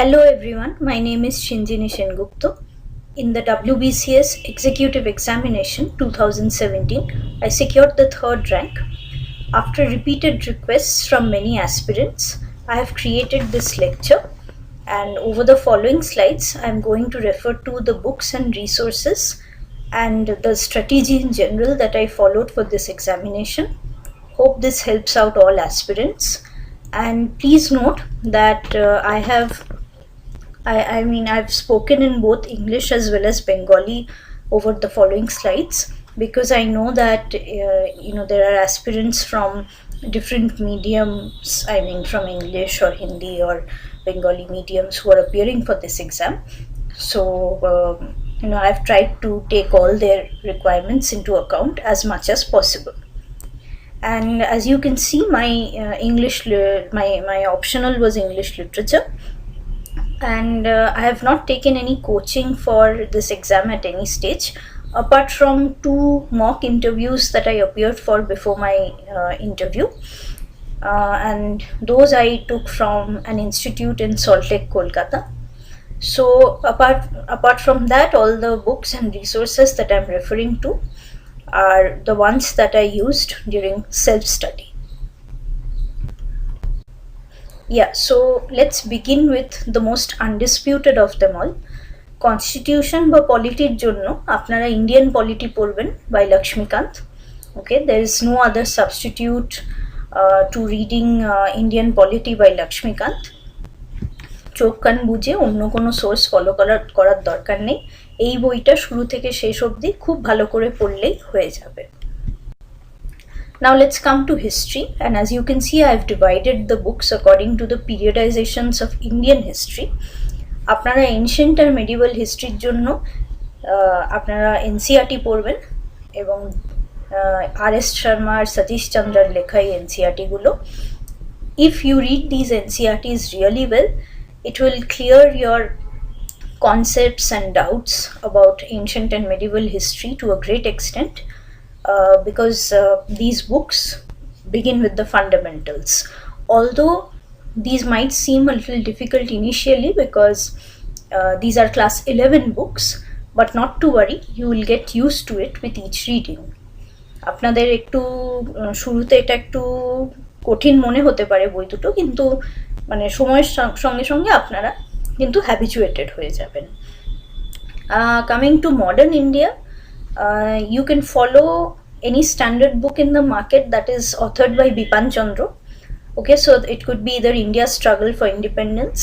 Hello everyone, my name is Shinjini Sengupta. In the WBCS Executive Examination 2017, I secured the third rank. After repeated requests from many aspirants, I have created this lecture, and over the following slides, I am going to refer to the books and resources and the strategy in general that I followed for this examination. Hope this helps out all aspirants. And please note that I've spoken in both English as well as Bengali over the following slides because I know that there are aspirants from different mediums, from English or Hindi or Bengali mediums who are appearing for this exam. So I've tried to take all their requirements into account as much as possible. And as you can see, my optional was English literature. And I have not taken any coaching for this exam at any stage, apart from 2 mock interviews that I appeared for before my interview. And those I took from an institute in Salt Lake, Kolkata. So apart from that, all the books and resources that I'm referring to are the ones that I used during self-study. So let's begin with the most undisputed of them all. Constitution বা পলিটির জন্য আপনারা Indian polity পড়বেন by Lakshmikant. Okay, there is no other substitute to reading Indian polity by Lakshmikant. চোখ কান বুঝে অন্য কোনো source follow করার দরকার নেই। এই বইটা শুরু থেকে শেষ অবধি খুব ভালো করে পড়লেই হয়ে যাবে। Now let's come to history, and as you can see, I've divided the books according to the periodizations of Indian history. আপনারা ancient আর medieval historyর জন্য আপনারা NCERT পড়বেন এবং R.S. Sharma আর Satish Chandraর লেখা এই NCERT গুলো। If you read these NCERTs really well, it will clear your concepts and doubts about ancient and medieval history to a great extent. Because these books begin with the fundamentals. Although these might seem a little difficult initially because these are class 11 books, but not to worry, you will get used to it with each reading. আপনাদের একটু শুরুতে এটা একটু কঠিন মনে হতে পারে বই দুটো, কিন্তু মানে সময়ের সঙ্গে সঙ্গে আপনারা কিন্তু হ্যাবিচুয়েটেড হয়ে যাবেন। Coming to modern India, you can follow any standard book in the market that is authored by Bipan Chandra. Okay, so it could be either India's Struggle for Independence,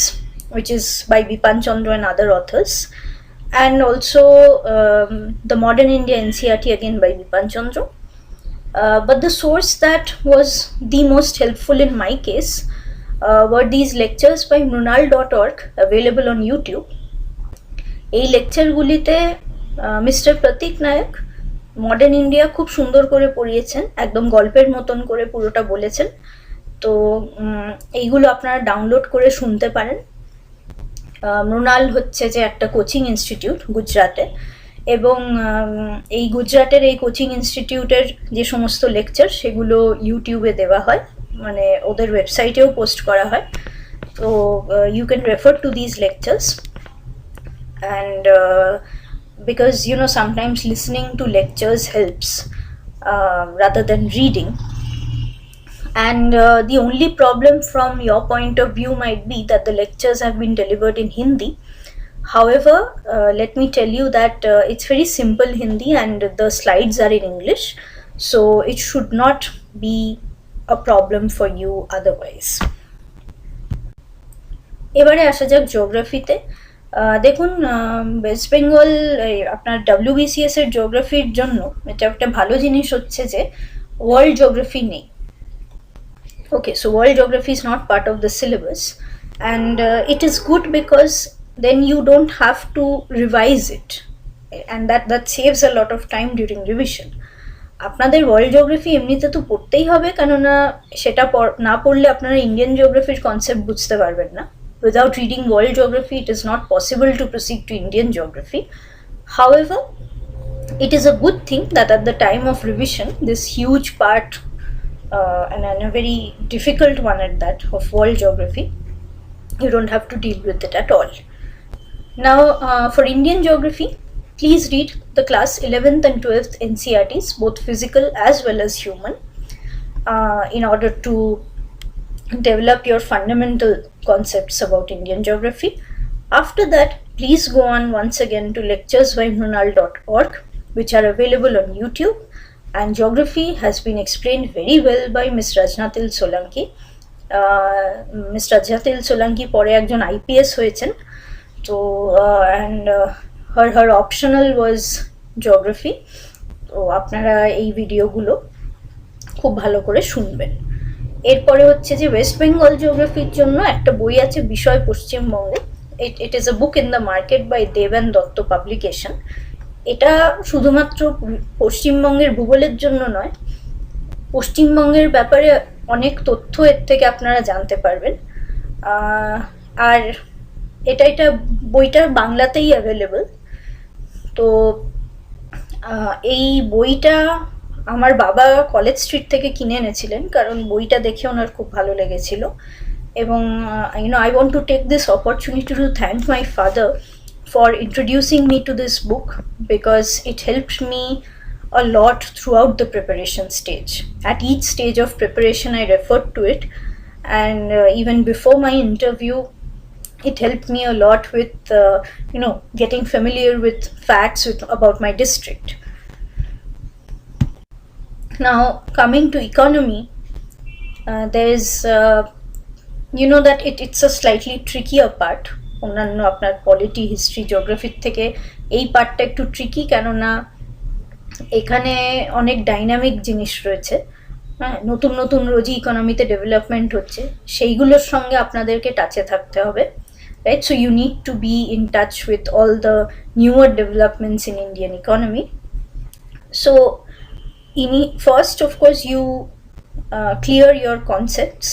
which is by Bipan Chandra and other authors, and also the Modern India NCERT again by Bipan Chandra. But the source that was the most helpful in my case were these lectures by Mrunal.org available on YouTube. এই লেকচারগুলিতে mister প্রতীক নায়ক modern India খুব সুন্দর করে পড়িয়েছেন, একদম গল্পের মতন করে পুরোটা বলেছেন। তো এইগুলো আপনারা ডাউনলোড করে শুনতে পারেন। মৃণাল হচ্ছে যে একটা কোচিং ইনস্টিটিউট গুজরাটে, এবং এই গুজরাটের এই কোচিং ইনস্টিটিউটের যে সমস্ত লেকচার সেগুলো ইউটিউবে দেওয়া হয়, মানে ওদের ওয়েবসাইটেও পোস্ট করা হয়। তো you can refer to these lectures, and because sometimes listening to lectures helps rather than reading. And the only problem from your point of view might be that the lectures have been delivered in Hindi. However, let me tell you that it's very simple Hindi and the slides are in English, so it should not be a problem for you otherwise. এবারে আসা যাক জিওগ্রাফিতে। দেখুন, West Bengal আপনার WBCS এর জিওগ্রাফির জন্য এটা একটা ভালো জিনিস হচ্ছে যে ওয়ার্ল্ড জিওগ্রাফি নেই। Okay, so world geography is not part of the syllabus, and it is good because then you don't have to revise it, and that saves a lot of time during revision. আপনাদের world geography এমনিতে তো পড়তেই হবে, কেননা সেটা না পড়লে আপনারা ইন্ডিয়ান জিওগ্রাফির কনসেপ্ট বুঝতে পারবেন না। Without reading world geography, it is not possible to proceed to Indian geography. However, it is a good thing that at the time of revision, this huge part and a very difficult one at that of world geography, You don't have to deal with it at all. Now, for Indian geography, please read the class 11th and 12th NCERTs, both physical as well as human, in order to develop your fundamental concepts about Indian geography. After that, please go on once again to lecturesbymrunal.org, which are available on YouTube, and geography has been explained very well by Ms. Rajnatil Solanki. Ms. Rajnatil Solanki পরে একজন IPS হয়েছেন, তো and her optional was geography. তো আপনারা এই ভিডিওগুলো খুব ভালো করে শুনবেন। এরপরে হচ্ছে যে ওয়েস্ট বেঙ্গল জিওগ্রাফির জন্য একটা বই আছে, বিষয় পশ্চিমবঙ্গে। It is a book in the market by Deben Dutta publication. এটা শুধুমাত্র পশ্চিমবঙ্গের ভূগোলের জন্য নয়, পশ্চিমবঙ্গের ব্যাপারে অনেক তথ্য এর থেকে আপনারা জানতে পারবেন। আর এটা বইটা বাংলাতেই অ্যাভেলেবল। তো এই বইটা আমার বাবা কলেজ স্ট্রিট থেকে কিনে এনেছিলেন, কারণ বইটা দেখে ওনার খুব ভালো লেগেছিল। এবং I want to take this opportunity to thank my father for introducing me to this book, because it helped me a lot throughout the preparation stage. At each stage of preparation I referred to it, and even before my interview it helped me a lot with getting familiar with facts about my district. Now, coming to economy, there is that it's a slightly trickier part. অন্যান্য আপনার polity, history, জিওগ্রাফির থেকে এই পার্টটা একটু tricky, কেননা এখানে অনেক dynamic জিনিস রয়েছে। হ্যাঁ, নতুন নতুন রোজই ইকোনমিতে ডেভেলপমেন্ট হচ্ছে, সেইগুলোর সঙ্গে আপনাদেরকে টাচে থাকতে হবে, right? So you need to be in touch with all the newer developments in Indian economy. So first, of course, you clear your concepts,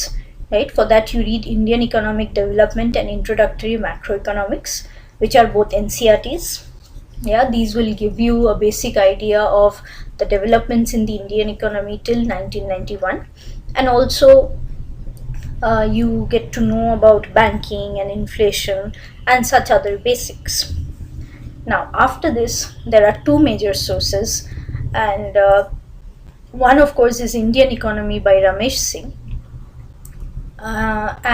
right? For that you read Indian Economic Development and Introductory Macroeconomics, which are both NCERTs. Yeah, these will give you a basic idea of the developments in the Indian economy till 1991, and also you get to know about banking and inflation and such other basics. Now, after this, there are two major sources, and one, of course, is Indian Economy by Ramesh Singh,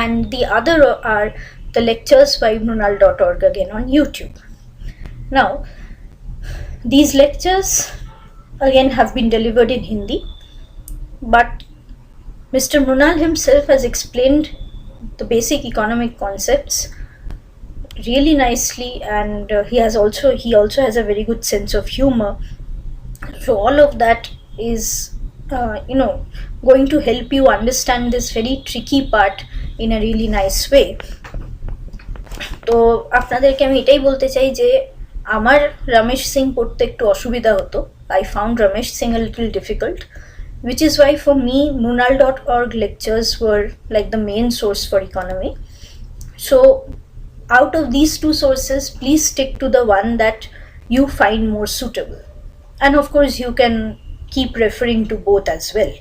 and the other are the lectures by mrunal.org, again on YouTube. Now, these lectures again have been delivered in Hindi, but Mr. Mrunal himself has explained the basic economic concepts really nicely, and he also has a very good sense of humor. So all of that is going to help you understand this very tricky part in a really nice way. তো আপনাদেরকে আমি এটাই বলতে চাই যে আমার রমেশ সিং পড়তে একটু অসুবিধা হতো। I found Ramesh Singh a little difficult, which is why for me mrunal.org lectures were like the main source for economy. So out of these two sources, please stick to the one that you find more suitable, and of course you can keep referring to both as well.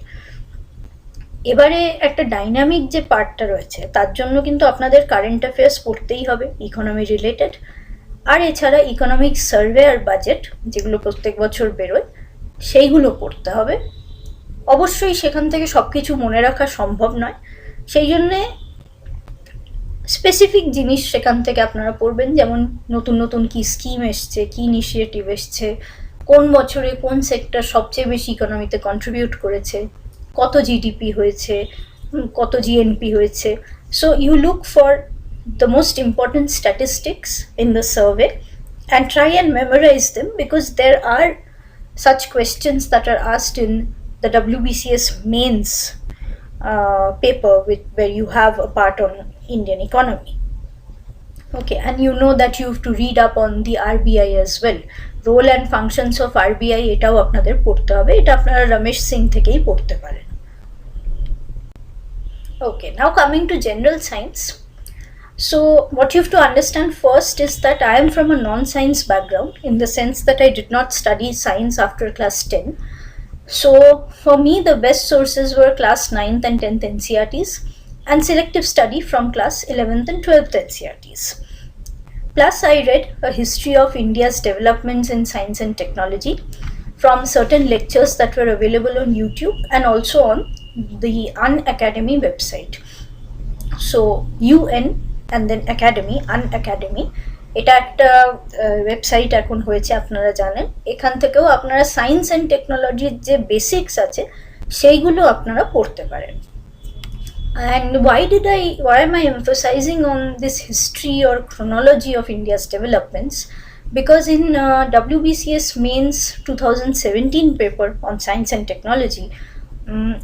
এবারে একটা dynamic যে পার্টটা রয়েছে, তার জন্য কিন্তু আপনাদের current affairs পড়তেই হবে ইকোনমি রিলেটেড, আর এছাড়া ইকোনমিক সার্ভে আর বাজেট, যেগুলো প্রত্যেক বছর বেরোয়, সেইগুলো পড়তে হবে। অবশ্যই সেখান থেকে সব কিছু মনে রাখা সম্ভব নয়, সেই জন্যে স্পেসিফিক জিনিস সেখান থেকে আপনারা পড়বেন, যেমন নতুন নতুন কি স্কিম এসছে, কি ইনিশিয়েটিভ এসছে, কোন বছরে কোন সেক্টর সবচেয়ে বেশি ইকোনমিতে কন্ট্রিবিউট করেছে, কত জিডিপি হয়েছে, কত জিএনপি হয়েছে। So you look for the most important statistics in the survey and try and memorize them, because there are such questions that are asked in the WBCS mains paper where you have a part on Indian economy. Okay, and you know that you have to read up on the RBI as well. Role and functions of RBI, এটাও আপনাদের পড়তে হবে, এটা আপনারা রমেশ সিং থেকেই পড়তে পারেন। Okay, now coming to general science. So what you have to understand first is that I am from a non-science background, in the sense that I did not study science after class 10. So for me the best sources were class 9th and 10th NCERTs, and selective study from class 11th and 12th NCERTs. Plus, I read a history of India's developments in science and technology from certain lectures that were available on YouTube and also on the Unacademy website. So UN and then Academy, Unacademy, এটা একটা website এখন হয়েছে, আপনারা জানেন। এখান থেকেও আপনারা science and টেকনোলজির যে বেসিক্স আছে সেইগুলো আপনারা পড়তে পারেন। And why am I emphasizing on this history or chronology of India's developments? Because in WBCS Mains 2017 paper on science and technology,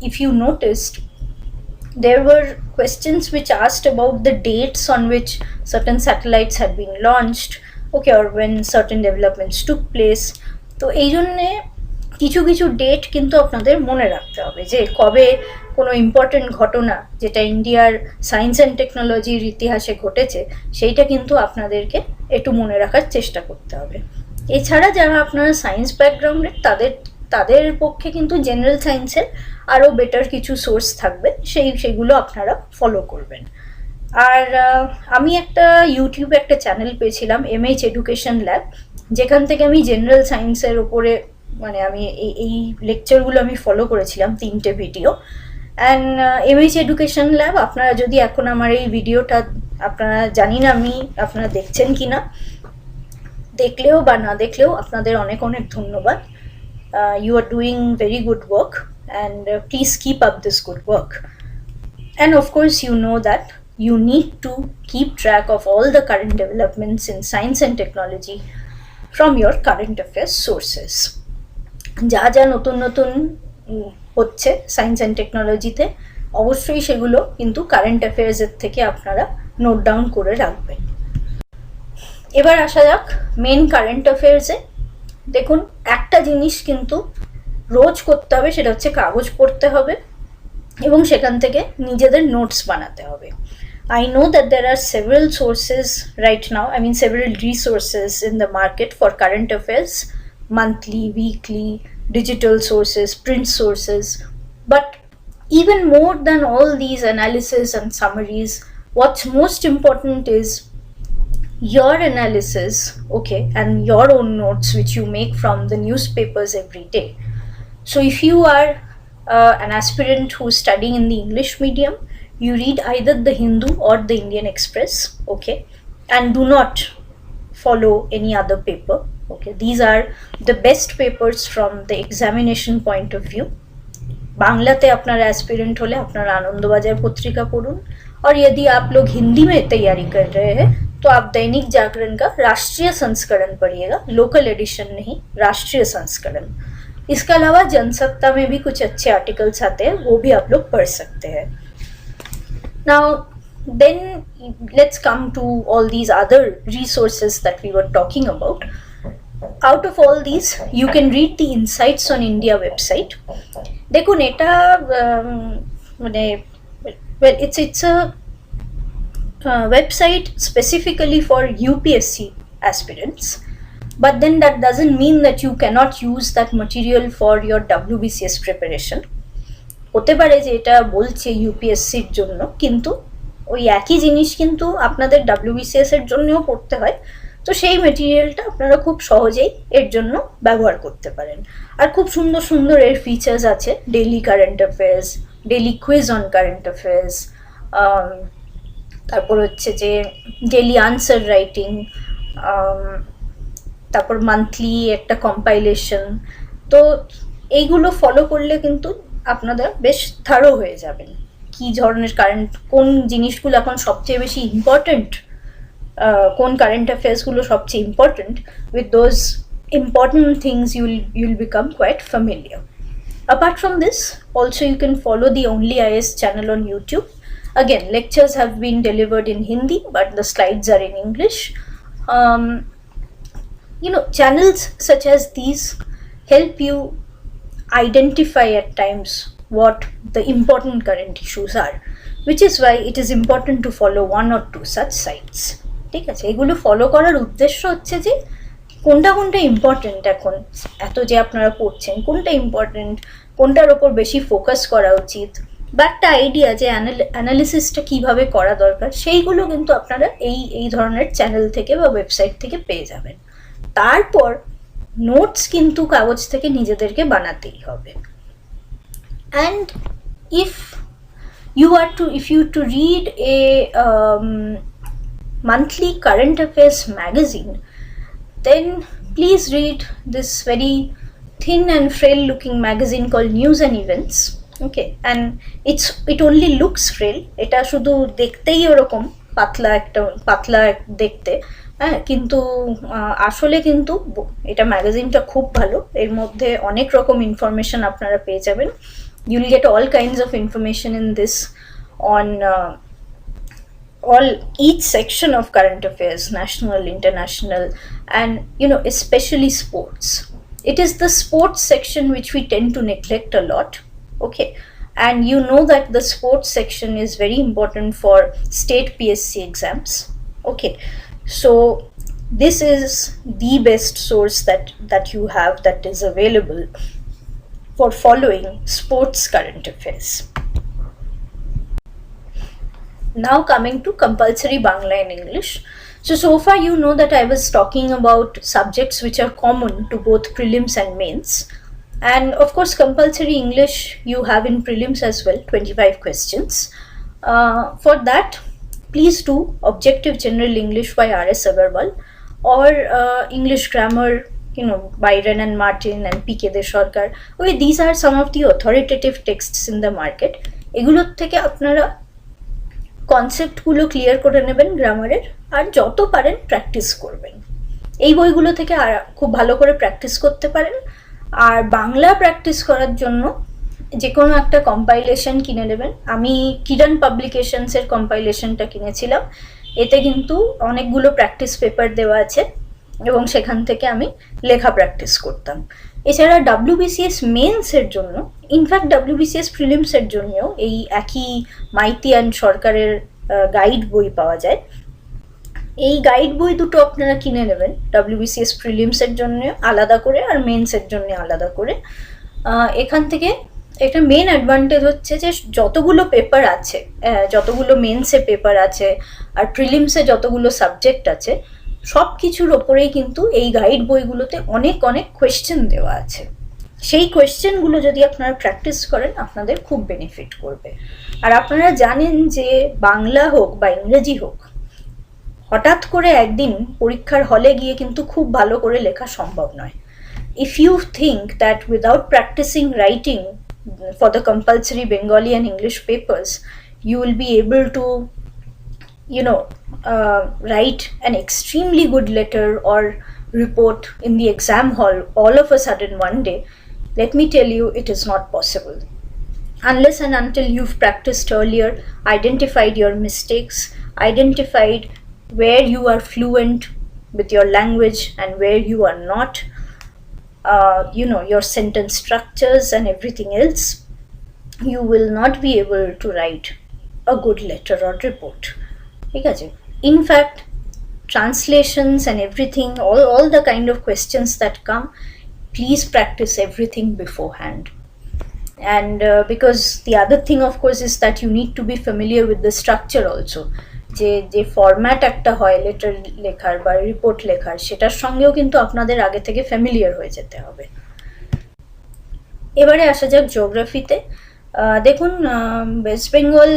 if you noticed, there were questions which asked about the dates on which certain satellites had been launched, okay, or when certain developments took place. তো এই জন্যে কিছু কিছু date কিন্তু আপনাদের মনে রাখতে হবে, যে কবে কোনো ইম্পর্টেন্ট ঘটনা যেটা ইন্ডিয়ার সায়েন্স অ্যান্ড টেকনোলজির ইতিহাসে ঘটেছে সেইটা কিন্তু আপনাদেরকে একটু মনে রাখার চেষ্টা করতে হবে। এছাড়া যারা আপনারা সায়েন্স ব্যাকগ্রাউন্ডের তাদের পক্ষে কিন্তু জেনারেল সায়েন্সের আরও বেটার কিছু সোর্স থাকবে, সেগুলো আপনারা ফলো করবেন। আর আমি একটা ইউটিউবে একটা চ্যানেল পেয়েছিলাম, MH এডুকেশন ল্যাব, যেখান থেকে আমি জেনারেল সায়েন্সের ওপরে মানে আমি এই লেকচারগুলো আমি ফলো করেছিলাম, 3টে video. And MH education lab, আপনারা যদি এখন আমার এই ভিডিওটা আপনারা জানি না আপনারা দেখছেন কি না, দেখলেও বা না দেখলেও আপনাদের অনেক অনেক ধন্যবাদ। You are doing very good work and please keep up this good work. And of course you know that you need to keep track of all the current developments in science and technology from your current affairs sources. যা যা নতুন নতুন হচ্ছে science and টেকনোলজিতে অবশ্যই সেগুলো কিন্তু current অ্যাফেয়ার্সের থেকে আপনারা নোট ডাউন করে রাখবেন। এবার আসা যাক মেন কারেন্ট অ্যাফেয়ার্সে। দেখুন, একটা জিনিস কিন্তু রোজ করতে হবে, সেটা হচ্ছে কাগজ পড়তে হবে এবং সেখান থেকে নিজেদের নোটস বানাতে হবে। I know that there are several sources right now, several resources in the market for current affairs, monthly, weekly, digital sources, print sources. But even more than all these analysis and summaries, what's most important is your analysis, okay, and your own notes which you make from the newspapers every day. So if you are an aspirant who is studying in the English medium, you read either the Hindu or the Indian Express, okay, and do not follow any other paper, okay. These are the best papers from the examination point of view. बांग्लाते अपना aspirant होले अपना आनंदबाजार पत्रिका पढ़ुन, और यदि आप लोग हिंदी में तैयारी कर रहे हैं तो आप दैनिक जागरण का राष्ट्रीय संस्करण पढ़िएगा, लोकल एडिशन नहीं, राष्ट्रीय संस्करण। इसके अलावा जनसत्ता में भी कुछ अच्छे आर्टिकल्स आते हैं, वो भी आप लोग पढ़ सकते हैं। Now then let's come to all these other resources that we were talking about. Out of all these, you can read the Insights on India website. দেখুন, এটা well, it's a website specifically for UPSC aspirants, but then that doesn't mean that you cannot use that material for your WBCS preparation. হতে পারে যে এটা বলছে ইউপিএসসির জন্য, কিন্তু ওই একই জিনিস কিন্তু আপনাদের WBCS এর জন্যও পড়তে হয়। তো সেই মেটেরিয়ালটা আপনারা খুব সহজেই এর জন্য ব্যবহার করতে পারেন। আর খুব সুন্দর সুন্দর এর ফিচার্স আছে, daily current affairs, daily quiz on current affairs, তারপর হচ্ছে যে ডেইলি আনসার রাইটিং, তারপর মান্থলি একটা কম্পাইলেশন। তো এইগুলো ফলো করলে কিন্তু আপনাদের বেশ থারো হয়ে যাবেন কি ধরনের কারেন্ট, কোন জিনিসগুলো এখন সবচেয়ে বেশি ইম্পর্টেন্ট, কোন কারেন্ট অ্যাফেয়ার্সগুলো সবচেয়ে important. With those important things you'll become quite familiar. Apart from this, also you can follow the Only IAS channel on YouTube. Again, lectures have been delivered in Hindi, but the slides are in English. Channels such as these help you identify at times what the important current issues are, which is why it is important to follow one or two such sites. ঠিক আছে, এগুলো follow করার উদ্দেশ্য হচ্ছে যে কোনটা কোনটা important, এখন এত যে আপনারা পড়ছেন কোনটা ইম্পর্টেন্ট, কোনটার ওপর বেশি ফোকাস করা উচিত, বা একটা আইডিয়া যে অ্যানালিসিসটা কীভাবে করা দরকার, সেইগুলো কিন্তু আপনারা এই ধরনের চ্যানেল থেকে বা ওয়েবসাইট থেকে পেয়ে যাবেন। তারপর নোটস কিন্তু কাগজ থেকে নিজেদেরকে বানাতেই হবে। And if you to read a monthly current affairs magazine, then please read this very thin and frail looking magazine called News and Events. Okay, and it only looks frail, এটা শুধু দেখতেই ওরকম পাতলা দেখতে, হ্যাঁ, কিন্তু আসলে কিন্তু এটা ম্যাগাজিনটা খুব ভালো। এর মধ্যে অনেক রকম ইনফরমেশন আপনারা পেয়ে যাবেন। You'll get all kinds of information in this on each section of current affairs, national, international, and especially sports. It is the sports section which we tend to neglect a lot. Okay, and that the sports section is very important for state PSC exams. Okay, so this is the best source that you have, that is available for following sports current affairs. Now coming to compulsory Bangla and English. So far you know that I was talking about subjects which are common to both prelims and mains. And of course compulsory English you have in prelims as well, 25 questions. For that, please do Objective General English by R.S. Agarwal, or English Grammar, by Renan Martin and P.K. Desarkar. Okay, these are some of the authoritative texts in the market. এগুলোর থেকে আপনারা কনসেপ্টগুলো clear করে নেবেন গ্রামারের, আর যত পারেন practice করবেন। এই বইগুলো থেকে আর খুব ভালো করে প্র্যাকটিস করতে পারেন। আর বাংলা প্র্যাকটিস করার জন্য যে কোনো একটা কম্পাইলেশন কিনে নেবেন। আমি কিরণ পাবলিকেশনসের কম্পাইলেশনটা কিনেছিলাম, এতে কিন্তু অনেকগুলো প্র্যাকটিস পেপার দেওয়া আছে এবং সেখান থেকে আমি লেখা প্র্যাকটিস করতাম। এছাড়া WBCS মেন্সের জন্য, ইনফ্যাক্ট WBCS প্রিলিমসের জন্যও এই একই মাইতি অ্যান্ড সরকারের গাইড বই পাওয়া যায়। এই গাইড বই দুটো আপনারা কিনে নেবেন, WBCS প্রিলিমসের জন্য আলাদা করে আর মেন্সের জন্য আলাদা করে। এখান থেকে একটা মেন অ্যাডভান্টেজ হচ্ছে যে যতগুলো পেপার আছে, যতগুলো মেন্সে পেপার আছে আর প্রিলিমসে যতগুলো সাবজেক্ট আছে, সব কিছুর ওপরেই কিন্তু এই গাইড বইগুলোতে অনেক কোয়েশ্চেন দেওয়া আছে। সেই কোয়েশ্চেনগুলো যদি আপনারা প্র্যাকটিস করেন আপনাদের খুব বেনিফিট করবে। আর আপনারা জানেন যে বাংলা হোক বা ইংরেজি হোক, হঠাৎ করে একদিন পরীক্ষার হলে গিয়ে কিন্তু খুব ভালো করে লেখা সম্ভব নয়। If you think that without practicing writing for the compulsory Bengali and English papers, you will be able to write an extremely good letter or report in the exam hall all of a sudden one day, let me tell you, it is not possible. Unless and until you've practiced earlier, identified your mistakes, identified where you are fluent with your language and where you are not, your sentence structures and everything else, you will not be able to write a good letter or report. ঠিক আছে? In fact, translations and everything, all the kind of questions that come, please practice everything beforehand. And because the other thing of course is that you need to be familiar with the structure also. যে format একটা হয় letter লেখার বা report লেখার, সেটার সঙ্গেও কিন্তু আপনাদের আগে থেকে ফ্যামিলিয়ার হয়ে যেতে হবে। এবারে আসা যাক জিওগ্রাফিতে। দেখুন, ওয়েস্ট বেঙ্গল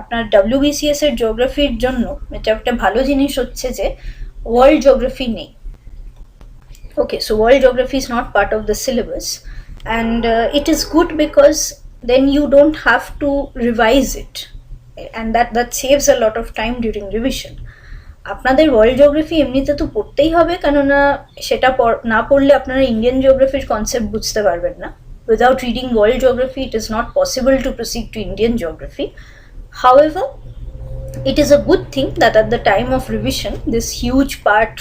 আপনার WBCS এর জিওগ্রাফির জন্য এটা একটা ভালো জিনিস হচ্ছে যে ওয়ার্ল্ড জিওগ্রাফি নেই। Okay, so world geography is not part of the syllabus, and it is good because then you don't have to revise it, and that saves a lot of time during revision. আপনাদের world geography এমনিতে তো পড়তেই হবে, কেননা সেটা না পড়লে আপনারা ইন্ডিয়ান জিওগ্রাফির কনসেপ্ট বুঝতে পারবেন না। Without reading world geography, it is not possible to proceed to Indian geography. However, it is a good thing that at the time of revision, this huge part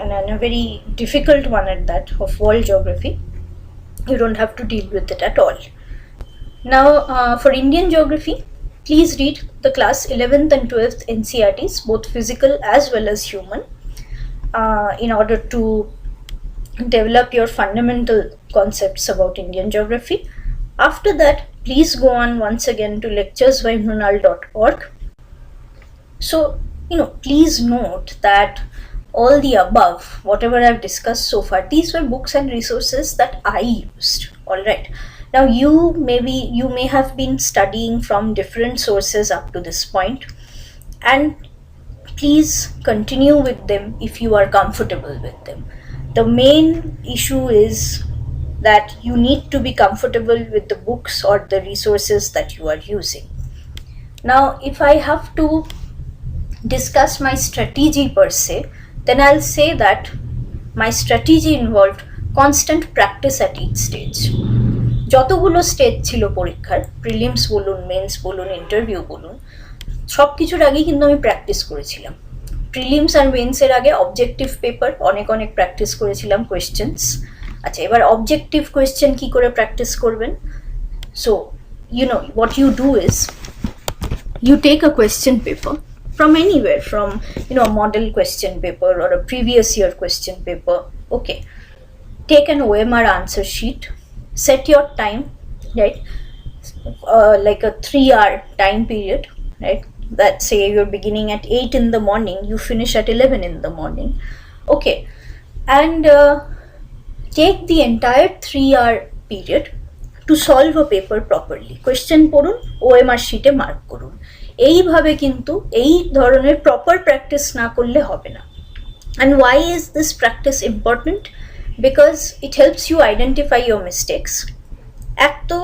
and a very difficult one at that of world geography, you don't have to deal with it at all. Now, for Indian geography, please read the class 11th and 12th NCERTs, both physical as well as human, in order to develop your fundamental concepts about Indian geography. After that, please go on once again to lecturesbymrunal.org. So, please note that all the above, whatever I've discussed so far, these were books and resources that I used. All right. Now, you may have been studying from different sources up to this point, and please continue with them if you are comfortable with them. The main issue is that you need to be comfortable with the books or the resources that you are using. Now, if I have to discuss my strategy per se, then I'll say that my strategy involved constant practice at each stage. যতগুলো stage ছিল পরীক্ষার, prelims বলুন, men's বলুন, interview বলুন, সব কিছুর আগে কিন্তু আমি প্র্যাকটিস করেছিলাম। প্রিলিমস আর মেন্সের আগে অবজেক্টিভ পেপার অনেক প্র্যাকটিস করেছিলাম, কোয়েশ্চেন্স। আচ্ছা, এবার অবজেক্টিভ কোয়েশ্চেন কি করে প্র্যাকটিস করবেন? So what you do is you take a question paper from anywhere, from a model question paper or a previous year question paper. Okay, take an OMR answer sheet, set your time, right? Like a 3-hour time period, right? That say you're beginning at 8 in the morning, you finish at 11 in the morning. Okay, and take the entire 3-hour period to solve a paper properly. Question পড়ুন, OMR sheet এ mark করুন। এইভাবে কিন্তু এই ধরনের proper practice না করলে হবে না। And why is this practice important? Because it helps you identify your mistakes. এক তো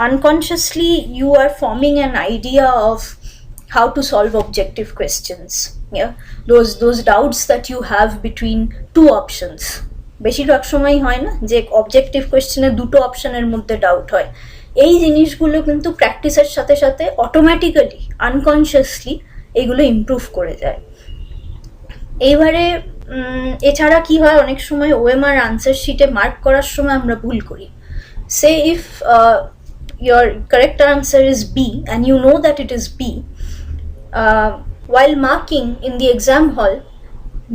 unconsciously you are forming an idea of how to solve objective questions. Yeah, those doubts that you have between two options. বেশিরভাগ সময় হয় না যে objective কোয়েশ্চেনে দুটো অপশনের মধ্যে ডাউট হয়। এই জিনিসগুলো কিন্তু প্র্যাকটিসের সাথে সাথে অটোমেটিক্যালি আনকনসিয়াসলি এগুলো ইমপ্রুভ করে যায়। এইবারে এছাড়া কি হয়, অনেক সময় OMR আনসার শিটে মার্ক করার সময় আমরা ভুল করি। Say if your correct answer is B and you know that it is B, while marking in the exam hall,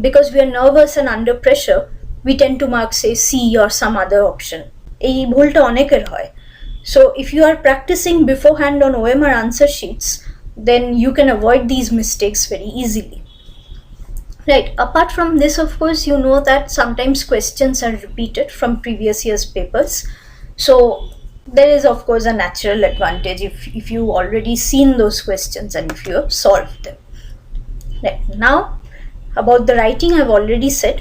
because we are nervous and under pressure, we tend to mark say C or some other option. এই ভুলটা অনেকের হয়। So if you are practicing beforehand on OMR answer sheets, then you can avoid these mistakes very easily. Right, apart from this, of course, you know that sometimes questions are repeated from previous year's papers. So there is, of course, a natural advantage if you already seen those questions and if you have solved them. Right, now about the writing, I've already said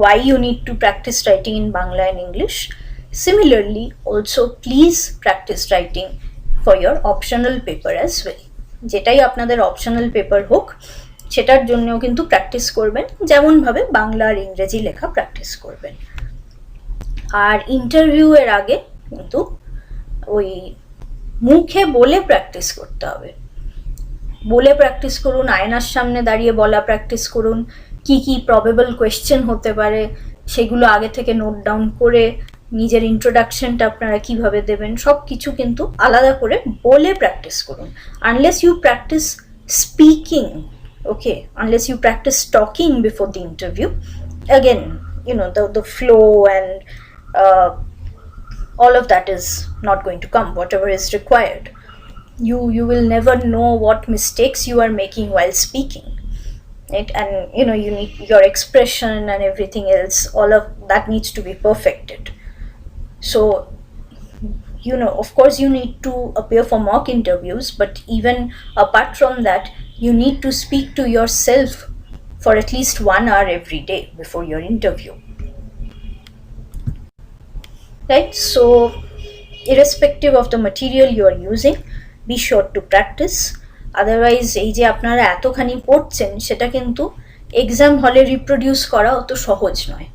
why you need to practice writing in Bangla and English. Similarly, also please practice writing for your optional paper as well. যেটাই আপনাদের optional paper হোক, সেটার জন্যও কিন্তু practice করবেন, যেমনভাবে বাংলা আর ইংরেজি লেখা প্র্যাকটিস করবেন। আর ইন্টারভিউ এর আগে কিন্তু ওই মুখে বলে প্র্যাকটিস করতে হবে। বলে প্র্যাকটিস করুন, আয়নার সামনে দাঁড়িয়ে বলা প্র্যাকটিস করুন, কি কি প্রবেবল কোয়েশ্চেন হতে পারে সেগুলো আগে থেকে নোট ডাউন করে নিজের ইন্ট্রোডাকশনটা আপনারা কিভাবে দেবেন সব কিছু কিন্তু আলাদা করে বলে প্র্যাকটিস করুন। Unless you practice speaking, okay, unless you practice talking before the interview, again the flow and all of that is not going to come, whatever is required. You will never know what mistakes you are making while speaking, right? And you need your expression and everything else, all of that needs to be perfected. So of course you need to appear for mock interviews, but even apart from that, you need to speak to yourself for at least 1 hour every day before your interview. Right? So, irrespective of the material you are using, be sure to practice. Otherwise, এই যে আপনারা এতখানি পড়ছেন সেটা কিন্তু exam হলে reproduce করা অত সহজ নয়।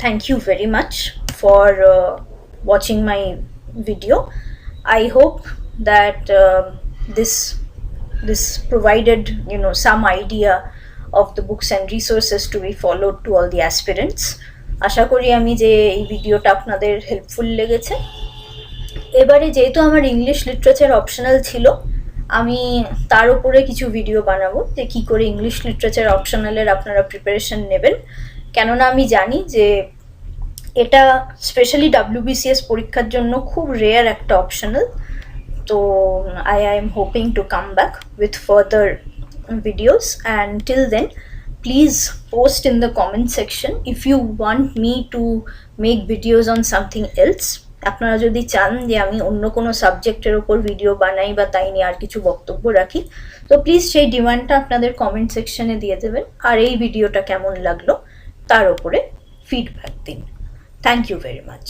Thank you very much for watching my video. I hope that this provided some idea of the books and resources to be followed to all the aspirants. আশা করি আমি যে এই ভিডিওটা আপনাদের হেল্পফুল লেগেছে। এবারে যেহেতু আমার ইংলিশ লিটারেচার অপশনাল ছিল, আমি তার উপরে কিছু ভিডিও বানাবো যে কী করে ইংলিশ লিটারেচার অপশনালের আপনারা প্রিপারেশন নেবেন। কেননা আমি জানি যে এটা স্পেশালি WBCS পরীক্ষার জন্য খুব রেয়ার একটা অপশনাল। তো I am hoping to come back with further videos, and till then please post in the comment section if you want me to make videos on something else. আপনারা যদি চান যে আমি অন্য কোনো সাবজেক্টের ওপর ভিডিও বানাই বা তাই নিয়ে আর কিছু বক্তব্য রাখি, তো প্লিজ সেই ডিমান্ডটা আপনাদের কমেন্ট সেকশনে দিয়ে দেবেন, আর এই ভিডিওটা কেমন লাগলো তার ওপরে ফিডব্যাক দিন। Thank you very much.